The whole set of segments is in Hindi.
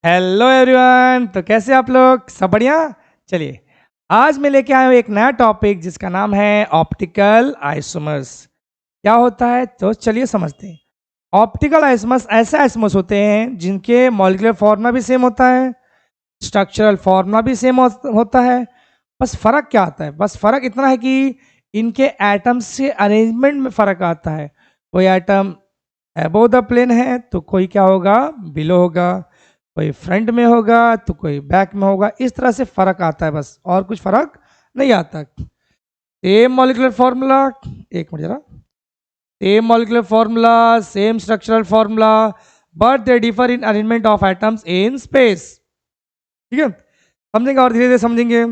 Hello everyone. तो कैसे आप लोग, सब बढ़िया। चलिए, आज मैं लेके आया हूँ एक नया टॉपिक जिसका नाम है ऑप्टिकल आइसोमर्स। क्या होता है तो चलिए समझते हैं। ऑप्टिकल आइसोमर्स ऐसे आइसोमर्स होते हैं जिनके मॉलिक्यूलर फॉर्मूला भी सेम होता है, स्ट्रक्चरल फॉर्मूला भी सेम होता है। बस फर्क क्या आता है, बस फर्क इतना है कि इनके एटम्स से अरेंजमेंट में फर्क आता है। कोई एटम अबोव द प्लेन है तो कोई क्या होगा, बिलो होगा। कोई फ्रंट में होगा तो कोई बैक में होगा। इस तरह से फर्क आता है, बस और कुछ फर्क नहीं आता। सेम मॉलिक्यूलर फॉर्मूला, एक मिनट जरा, same molecular formula, same structural formula, but they differ in arrangement of atoms in space. ठीक है, समझेंगे और धीरे धीरे समझेंगे।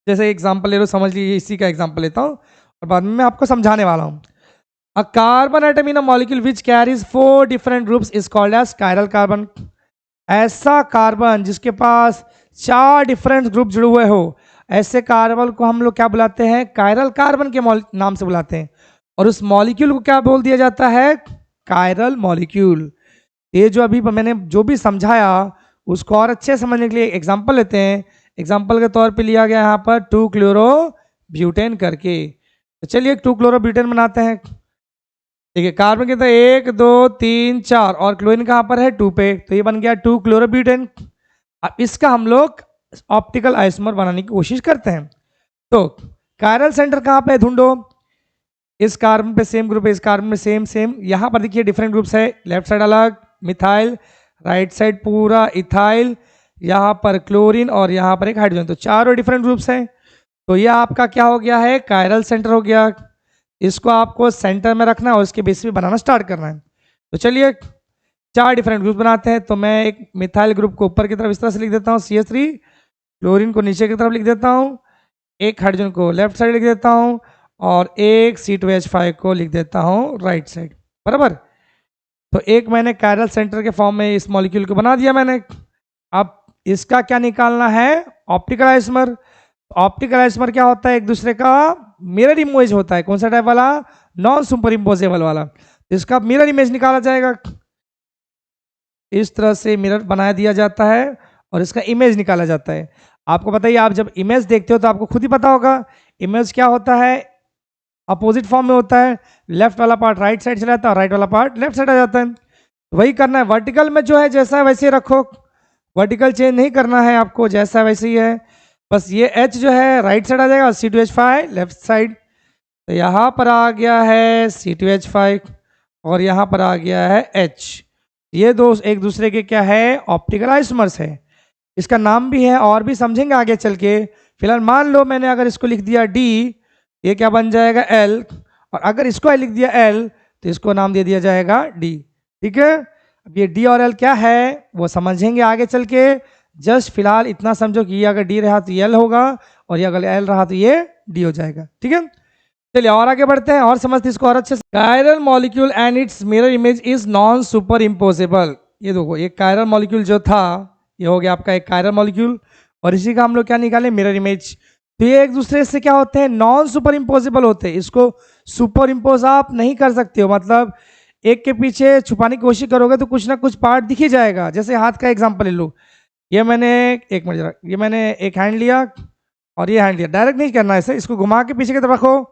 जैसे एग्जांपल ले लो, समझ लीजिए, इसी का एग्जांपल लेता हूँ और बाद में मैं आपको समझाने वाला हूँ। A carbon atom in a molecule which carries 4 different groups is called as chiral carbon। ऐसा कार्बन जिसके पास 4 डिफरेंट ग्रुप जुड़े हुए हो, ऐसे कार्बन को हम लोग क्या बुलाते हैं, कायरल कार्बन के नाम से बुलाते हैं। और उस मॉलिक्यूल को क्या बोल दिया जाता है, कायरल मॉलिक्यूल। ये जो अभी मैंने जो भी समझाया उसको और अच्छे से समझने के लिए एग्जांपल लेते हैं। एग्जांपल के तौर पे लिया गया यहाँ पर 2 क्लोरो ब्यूटेन करके। तो चलिए 2 क्लोरो ब्यूटेन बनाते हैं। ठीक है, कार्बन कितना, 1 2 3 4, और क्लोरीन कहाँ पर है, 2 पे, तो ये बन गया 2 क्लोरोब्यूटेन। अब इसका हम लोग ऑप्टिकल आइसोमर बनाने की कोशिश करते हैं। तो कायरल सेंटर कहाँ पे है, ढूंढो। इस कार्बन पे सेम ग्रुप है, इस कार्बन में सेम सेम। यहाँ पर देखिए डिफरेंट ग्रुप्स है, लेफ्ट साइड अलग मिथाइल, राइट साइड पूरा इथाइल, यहाँ पर क्लोरीन और यहाँ पर एक हाइड्रोजन। तो चारों डिफरेंट ग्रुप्स हैं। तो यह आपका क्या हो गया है, कायरल सेंटर हो गया। इसको आपको सेंटर में रखना है और उसके बेस पे बनाना स्टार्ट करना है। तो चलिए 4 डिफरेंट ग्रुप बनाते हैं। तो मैं एक मिथाइल ग्रुप को ऊपर की तरफ इस तरह से लिख देता हूँ CH3, क्लोरीन को नीचे की तरफ लिख देता हूँ, एक हाइड्रोजन को लेफ्ट साइड लिख देता हूँ, और एक C2H5 को लिख देता हूँ राइट साइड, बराबर। तो एक मैंने कायरल सेंटर के फॉर्म में इस मॉलिक्यूल को बना दिया मैंने। अब इसका क्या निकालना है, ऑप्टिकल आइसोमर। ऑप्टिकल आइसोमर क्या होता है, एक दूसरे का मिरर इमेज होता है। कौन सा टाइप वाला, नॉन सुपर इम्पोजेबल वाला। इसका मिरर इमेज निकाला जाएगा। इस तरह से मिरर बना दिया जाता है और इसका इमेज निकाला जाता है। आपको बताइए, आप जब इमेज देखते हो तो आपको खुद ही पता होगा इमेज क्या होता है, अपोजिट फॉर्म में होता है। लेफ्ट वाला पार्ट राइट साइड चला जाता है और राइट वाला पार्ट लेफ्ट साइड आ जाता है। वही करना है, वर्टिकल में जो है जैसा है वैसे ही रखो, वर्टिकल चेंज नहीं करना है आपको, जैसा वैसे ही है। बस ये H जो है राइट साइड आ जाएगा, C2H5 लेफ्ट साइड। तो यहाँ पर आ गया है C2H5 और यहाँ पर आ गया है H। ये दो एक दूसरे के क्या है, ऑप्टिकल आइसोमर्स है। इसका नाम भी है और भी समझेंगे आगे चल के। फिलहाल मान लो मैंने अगर इसको लिख दिया D, ये क्या बन जाएगा L, और अगर इसको लिख दिया L तो इसको नाम दे दिया जाएगा D। ठीक है, अब ये D और L क्या है वो समझेंगे आगे चल के। जस्ट फिलहाल इतना समझो कि ये अगर D रहा तो ये L होगा, और ये अगर L रहा तो ये D हो जाएगा। ठीक है, चलिए और आगे बढ़ते हैं और समझते इसको और अच्छे से। Chiral molecule and its mirror image is non super imposable. ये देखो, एक कायरल मॉलिक्यूल जो था ये हो गया आपका एक कायरल मॉलिक्यूल, और इसी का हम लोग क्या निकाले, मिरर इमेज। तो ये एक दूसरे से क्या होते हैं, नॉन सुपर इम्पोजेबल होते हैं। इसको सुपर इम्पोज आप नहीं कर सकते हो, मतलब एक के पीछे छुपाने की कोशिश करोगे तो कुछ ना कुछ पार्ट दिख ही जाएगा। जैसे हाथ का एग्जाम्पल ले लो, ये मैंने एक मिनट जरा, ये मैंने एक हैंड लिया और ये हैंड लिया, डायरेक्ट नहीं करना है इसे, इसको घुमा के पीछे की तरफ रखो।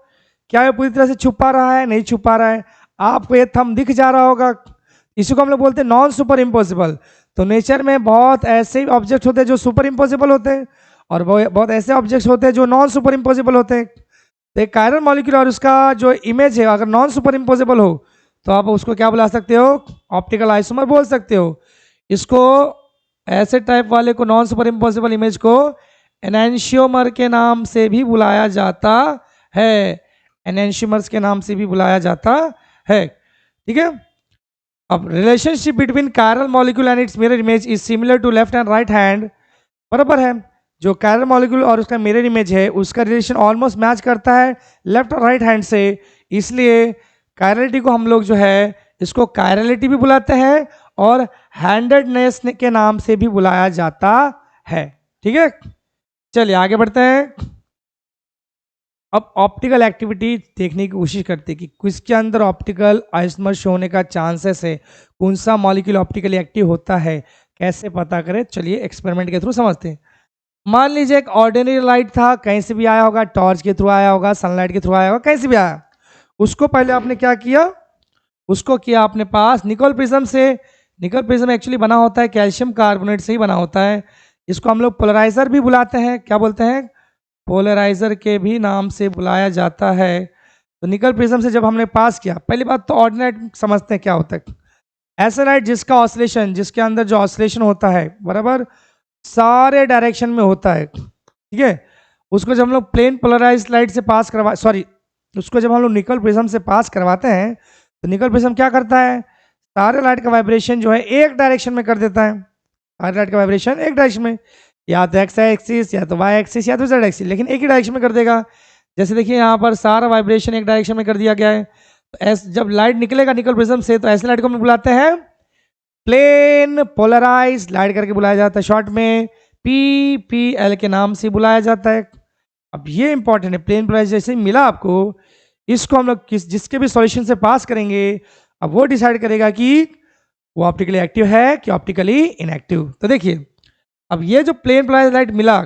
क्या ये पूरी तरह से छुपा रहा है, नहीं छुपा रहा है, आपको ये थंब दिख जा रहा होगा। इसी को हम लोग बोलते हैं नॉन सुपर इम्पॉसिबल। तो नेचर में बहुत ऐसे ऑब्जेक्ट होते हैं जो सुपर इम्पॉसिबल होते हैं, और बहुत ऐसे ऑब्जेक्ट्स होते हैं जो नॉन सुपर इम्पॉसिबल होते हैं। तो एक कायरल मॉलिक्यूल और उसका जो इमेज है अगर नॉन सुपर इम्पॉसिबल हो तो आप उसको क्या बुला सकते हो, ऑप्टिकल आइसोमर बोल सकते हो। इसको ऐसे टाइप वाले को, नॉन सुपर इम्पॉसिबल इमेज को एनेंशियोमर के नाम से भी बुलाया जाता है। एनेंशियोमर्स के नाम से भी बुलाया जाता है। ठीक है, अब relationship between chiral molecule and its mirror image is similar to left and right hand. बराबर है, जो कायरल मॉलिक्यूल और उसका मिरर इमेज है उसका रिलेशन ऑलमोस्ट मैच करता है लेफ्ट और राइट हैंड से। इसलिए कायरलिटी को हम लोग जो है इसको कायरलिटी भी बुलाते हैं और हैंडेडनेस के नाम से भी बुलाया जाता है। ठीक है, चलिए आगे बढ़ते हैं। अब ऑप्टिकल एक्टिविटी देखने की कोशिश करते हैं कि किसके अंदर ऑप्टिकल आइसोमर होने का चांसेस है, कौन सा मॉलिक्यूल ऑप्टिकली एक्टिव होता है। कैसे पता करें, चलिए एक्सपेरिमेंट के थ्रू समझते हैं। मान लीजिए एक ऑर्डिनरी लाइट था, कहीं से भी आया होगा, टॉर्च के थ्रू आया होगा, सनलाइट के थ्रू आया होगा, कहीं से भी आया। उसको पहले आपने क्या किया, उसको किया अपने पास निकोल प्रिज्म से। निकोल प्रिज्म एक्चुअली बना होता है कैल्शियम कार्बोनेट से ही बना होता है। इसको हम लोग पोलराइजर भी बुलाते हैं, क्या बोलते हैं, पोलराइजर के भी नाम से बुलाया जाता है। तो निकल प्रिज्म से जब हमने पास किया, पहली बात तो ऑर्डिनेट समझते हैं क्या होता है। ऐसा लाइट जिसका ऑसिलेशन, जिसके अंदर जो ऑसिलेशन होता है बराबर सारे डायरेक्शन में होता है, ठीक है, उसको जब हम लोग प्लेन पोलराइज लाइट से पास करवा सॉरी उसको जब हम लोग निकल प्रिज्म से पास करवाते हैं तो निकल प्रिज्म क्या करता है, सारे लाइट का वाइब्रेशन जो है एक डायरेक्शन में कर देता है। सारे लाइट का वाइब्रेशन एक डायरेक्शन में, या तो एक्स एक्सिस या तो वाई एक्सिस या तो जेड एक्सिस, लेकिन एक ही डायरेक्शन में कर देगा। जैसे देखिए यहाँ पर सारा वाइब्रेशन एक डायरेक्शन में कर दिया गया है। तो ऐसे जब लाइट निकलेगा निकल प्रिज्म से तो ऐसे लाइट को हम बुलाते हैं प्लेन पोलराइज लाइट करके बुलाया जाता है, शॉर्ट में PPL के नाम से बुलाया जाता है। अब ये इंपॉर्टेंट है, प्लेन पोलराइज जैसे ही मिला आपको, इसको हम लोग जिसके भी सॉल्यूशन से पास करेंगे, अब वो डिसाइड करेगा कि वो ऑप्टिकली एक्टिव है कि ऑप्टिकली इनएक्टिव। तो देखिए अब ये जो प्लेन पोलराइज लाइट मिला,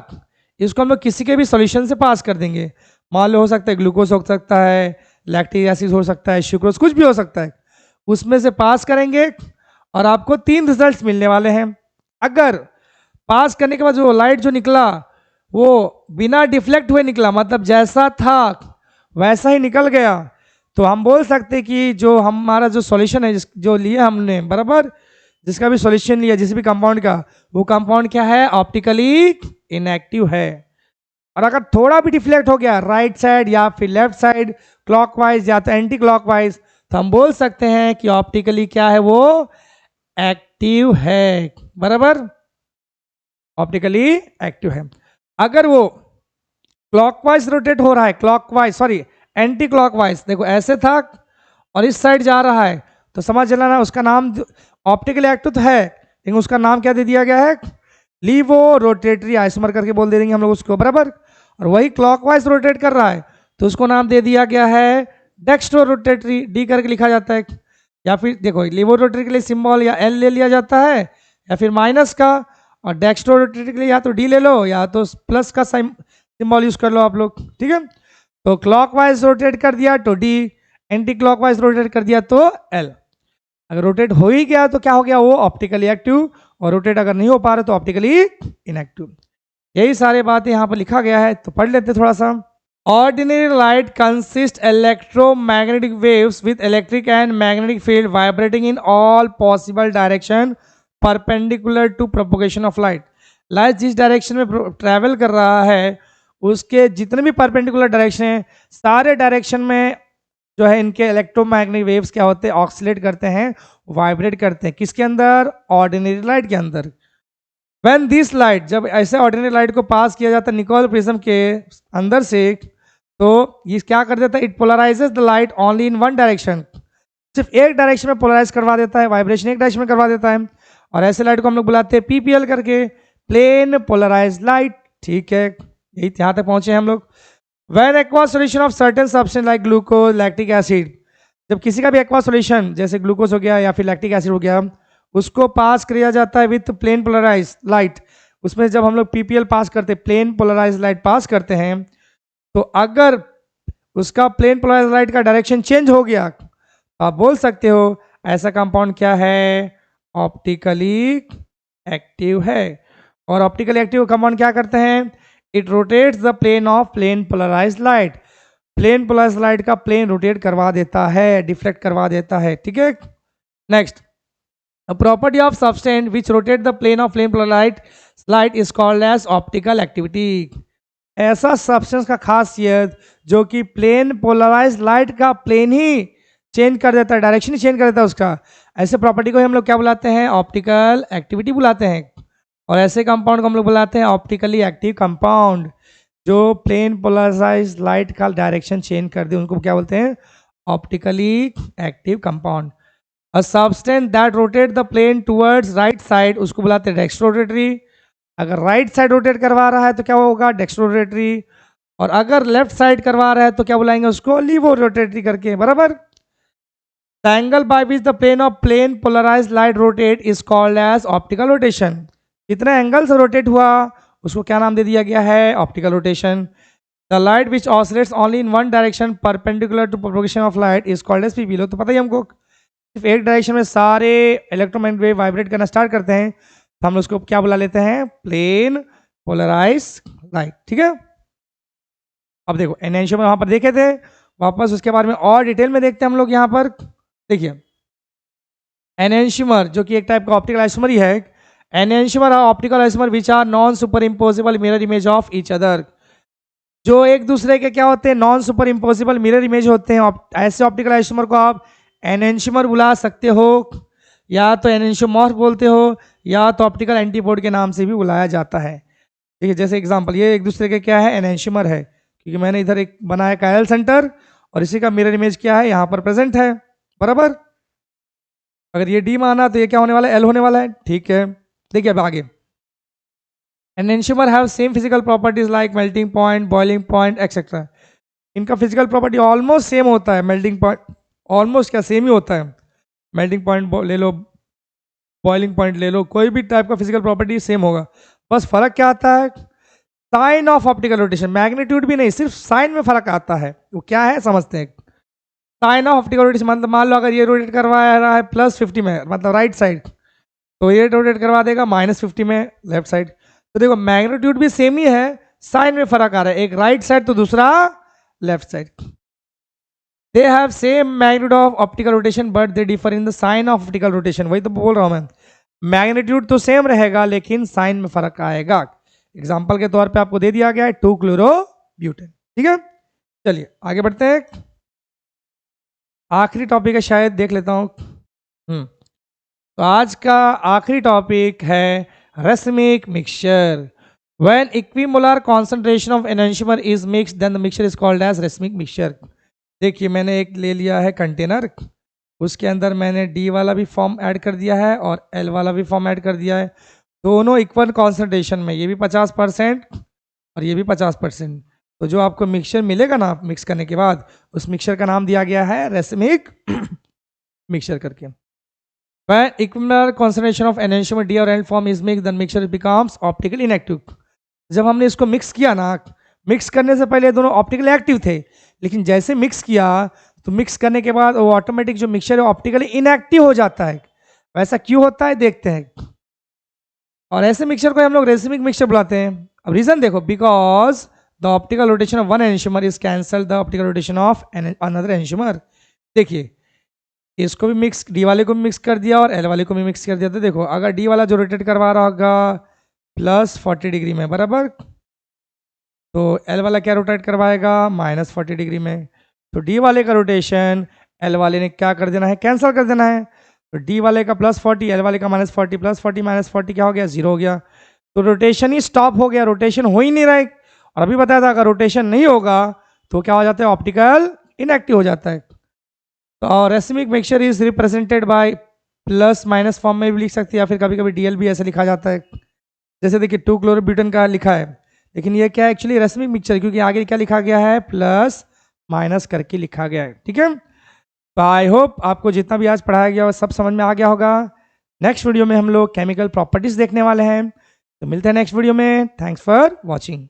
इसको हम लोग किसी के भी सॉल्यूशन से पास कर देंगे। मान लो हो सकता है ग्लूकोज हो सकता है, लैक्टिक एसिड हो सकता है, शुक्रोज, कुछ भी हो सकता है, उसमें से पास करेंगे और आपको 3 रिजल्ट्स मिलने वाले हैं। अगर पास करने के बाद जो लाइट जो निकला वो बिना डिफ्लेक्ट हुए निकला, मतलब जैसा था वैसा ही निकल गया, तो हम बोल सकते हैं कि जो हमारा जो सॉल्यूशन है जो लिया हमने बराबर, जिसका भी सॉल्यूशन लिया जिस भी कंपाउंड का, वो कंपाउंड क्या है, ऑप्टिकली इनएक्टिव है। और अगर थोड़ा भी डिफ्लेक्ट हो गया राइट साइड या फिर लेफ्ट साइड, क्लॉकवाइज या तो एंटी क्लॉकवाइज, तो हम बोल सकते हैं कि ऑप्टिकली क्या है, वो एक्टिव है, बराबर ऑप्टिकली एक्टिव है। अगर वो क्लॉकवाइज रोटेट हो रहा है, क्लॉकवाइज सॉरी एंटी क्लॉकवाइज, देखो ऐसे था और इस साइड जा रहा है, तो समझ लेना उसका नाम ऑप्टिकली एक्टिव तो है, लेकिन उसका नाम क्या दे दिया गया है, लीवो रोटेटरी आइसोमर करके बोल दे देंगे हम लोग उसको, बराबर। और वही क्लॉकवाइज रोटेट कर रहा है तो उसको नाम दे दिया गया है डेक्स्ट्रो रोटेटरी, डी करके लिखा जाता है। या फिर देखो लीवो रोटेटरी के लिए सिंबल या एल ले लिया जाता है या फिर माइनस का, और डेक्स्ट्रो रोटेटरी के लिए या तो डी ले लो या तो प्लस का सिंबल यूज कर लो आप लोग, ठीक है। तो क्लॉकवाइज रोटेट कर दिया तो डी, एंटी क्लॉकवाइज रोटेट कर दिया तो एल। अगर रोटेट हो ही गया तो क्या हो गया, वो ऑप्टिकली एक्टिव, और रोटेट अगर नहीं हो पा रहा तो ऑप्टिकली इनएक्टिव। यही सारी बातें यहाँ पर लिखा गया है, तो पढ़ लेते थोड़ा सा। Ordinary light consist electromagnetic waves with electric and magnetic field vibrating in all possible direction perpendicular to propagation of light. Light जिस डायरेक्शन में ट्रैवल कर रहा है उसके जितने भी परपेंडिकुलर डायरेक्शन हैं, सारे डायरेक्शन में जो है इनके इलेक्ट्रोमैग्नेटिक वेव्स क्या होते हैं, ऑक्सीलेट करते हैं, वाइब्रेट करते हैं, किसके अंदर, ऑर्डिनरी लाइट के अंदर। व्हेन दिस लाइट, जब ऐसे ऑर्डिनरी लाइट को पास किया जाता है निकोल प्रिज्म के अंदर से, तो ये क्या कर देता है, it polarises the light only in one direction, सिर्फ एक डायरेक्शन में पोलराइज करवा देता है, वाइब्रेशन एक डायरेक्शन में करवा देता है। और ऐसे लाइट को हम लोग बुलाते हैं PPL करके, प्लेन पोलराइज लाइट, ठीक है। यही यहाँ तक पहुंचे हम लोग। When aqueous solution of certain substance like glucose, lactic acid, जब किसी का भी aqueous solution जैसे ग्लूकोज हो गया या फिर लैक्टिक एसिड हो गया, उसको पास किया जाता है विथ प्लेन पोलराइज लाइट, उसमें जब हम लोग PPL पास करते हैं, प्लेन पोलराइज लाइट पास करते हैं, तो अगर उसका प्लेन पोलराइज लाइट का डायरेक्शन चेंज हो गया तो आप बोल सकते हो ऐसा कंपाउंड क्या है, ऑप्टिकली एक्टिव है। और ऑप्टिकली एक्टिव कंपाउंड क्या करते हैं, it rotates the plane of plane polarise light, plane polarise light का प्लेन रोटेट करवा देता है, डिफ्लेक्ट करवा देता है, ठीक है। Next, a property of substance which rotate the plane of flame light is called as optical activity। ऐसा सब्सटेंस का खासियत जो कि प्लेन पोलराइज लाइट का प्लेन ही चेंज कर देता है, डायरेक्शन ही चेंज कर देता है उसका, ऐसे प्रॉपर्टी को हम लोग क्या बुलाते हैं, ऑप्टिकल एक्टिविटी बुलाते हैं। और ऐसे कंपाउंड को हम लोग बुलाते हैं ऑप्टिकली एक्टिव कंपाउंड, जो प्लेन पोलराइज लाइट का डायरेक्शन चेंज कर दे उनको क्या बोलते हैं, optically active compound. A substance that rotate the plane towards right side उसको बुलाते हैं डेक्स्ट्रोरोटेटरी। अगर राइट साइड रोटेट करवा रहा है तो क्या होगा, डेक्स्ट्रोरोटेटरी। और अगर लेफ्ट साइड करवा रहा है तो क्या बुलाएंगे उसको, लीवो रोटेटरी करके, बराबर। The angle by which the plane of plane polarised light rotate is called as optical rotation. कितने एंगल से रोटेट हुआ उसको क्या नाम दे दिया गया है, optical rotation. The light which oscillates only in one direction perpendicular to propagation of light is called as PPL. तो पता ही हमको सिर्फ एक डायरेक्शन में सारे इलेक्ट्रोमैग्नेटिक वेव वाइब्रेट करना स्टार्ट करते हैं तो हम उसको क्या बुला लेते हैं, प्लेन पोलराइज लाइट। ठीक है, अब देखो एनएंशियोमर वहां पर देखे थे, वापस उसके बारे में और डिटेल में देखते हैं हम लोग। यहाँ पर देखिए एनएंशियोमर जो कि एक टाइप का ऑप्टिकल आइसोमर ही है। एनएंशियोमर और optical isomer which are non super impossible mirror image of each other. जो एक दूसरे के क्या होते हैं, non super impossible mirror image होते हैं। ऐसे ऑप्टिकल आइसोमर को आप एनएंशियोमर बुला सकते हो, या तो एनएंशियोमॉर्फ बोलते हो, या तो ऑप्टिकल एंटीपोड के नाम से भी बुलाया जाता है। ठीक है, जैसे एग्जांपल ये एक दूसरे के क्या है, एनएंशियोमर है, क्योंकि मैंने इधर एक बनाया कायल सेंटर और इसी का मिरर इमेज क्या है यहाँ पर प्रेजेंट है, बराबर। अगर ये डी माना तो ये क्या होने वाला है, एल होने वाला है। ठीक है, देखिए अब आगे। Enantiomer have same physical properties like melting point, boiling point etcetera. इनका फिजिकल प्रॉपर्टी ऑलमोस्ट सेम होता है। मेल्टिंग पॉइंट ऑलमोस्ट क्या सेम ही होता है, मेल्टिंग पॉइंट ले लो, बॉइलिंग पॉइंट ले लो, कोई भी टाइप का फिजिकल प्रॉपर्टी सेम होगा। बस फर्क क्या आता है, sign of optical rotation. Magnitude भी नहीं, सिर्फ साइन में फर्क आता है। वो क्या है समझते हैं। साइन ऑफ ऑप्टिकल रोटेशन मतलब मान लो अगर ये रोटेट करवा रहा है +50 में, मतलब राइट साइड, तो ये रोटेट करवा देगा -50 में लेफ्ट साइड। तो देखो मैग्नीट्यूड भी सेम ही है, साइन में फर्क आ रहा है, एक राइट साइड तो दूसरा left side. They have same magnitude of optical rotation but they differ in the sign of optical rotation. वही तो बोल रहा हूं मैं, मैग्नीट्यूड तो सेम रहेगा लेकिन साइन में फर्क आएगा। एग्जाम्पल के तौर पे आपको दे दिया गया है 2-क्लोरोब्यूटेन। ठीक है, चलिए आगे बढ़ते हैं। आखिरी टॉपिक है, शायद देख लेता हूं। तो आज का आखिरी टॉपिक है racemic mixture. When equimolar concentration of enantiomer is mixed then the mixture is called as racemic mixture. देखिए मैंने एक ले लिया है कंटेनर, उसके अंदर मैंने डी वाला भी फॉर्म ऐड कर दिया है और एल वाला भी फॉर्म ऐड कर दिया है, दोनों इक्वल कॉन्सेंट्रेशन में, ये भी 50% और ये भी 50%। तो जो आपको मिक्सचर मिलेगा ना मिक्स करने के बाद, उस मिक्सचर का नाम दिया गया है रेसमिक मिक्सचर करके। When equivalent concentration of enantiomer D और L form is mixed, then mixture becomes optically inactive। जब हमने इसको मिक्स किया ना, मिक्स करने से पहले दोनों ऑप्टिकली एक्टिव थे, लेकिन जैसे मिक्स किया तो मिक्स करने के बाद वो ऑटोमेटिक जो मिक्सचर है ऑप्टिकली इनएक्टिव हो जाता है। वैसा क्यों होता है देखते हैं। और ऐसे मिक्सचर को हम लोग रेसिमिक मिक्सचर बुलाते हैं। अब रीजन देखो, because the optical rotation of one enantiomer is cancel the optical rotation of another enantiomer. देखिए इसको भी मिक्स, डी वाले को भी मिक्स कर दिया और एल वाले को भी मिक्स कर दिया। तो देखो अगर डी वाला जो रोटेट करवा रहा होगा +40 डिग्री में, बराबर, तो एल वाला क्या रोटेट करवाएगा -40 डिग्री में। तो डी वाले का रोटेशन एल वाले ने क्या कर देना है, कैंसिल कर देना है। तो डी वाले का +40, एल वाले का -40, +40 -40 क्या हो गया, 0 हो गया। तो रोटेशन ही स्टॉप हो गया, रोटेशन हो ही नहीं रहा है। और अभी बताया था अगर रोटेशन नहीं होगा तो क्या हो जाता है, ऑप्टिकल इनएक्टिव हो जाता है। तो racemic mixture is represented by +- form में भी लिख सकते हैं, या फिर कभी कभी डीएल भी ऐसे लिखा जाता है। जैसे देखिए 2-क्लोरोब्यूटेन का लिखा है, लेकिन ये क्या है एक्चुअली रेसमिक मिक्सचर, क्योंकि आगे क्या लिखा गया है, +- करके लिखा गया है। ठीक है, तो आई होप आपको जितना भी आज पढ़ाया गया वो सब समझ में आ गया होगा। नेक्स्ट वीडियो में हम लोग केमिकल प्रॉपर्टीज देखने वाले हैं, तो मिलते हैं नेक्स्ट वीडियो में। Thanks for watching.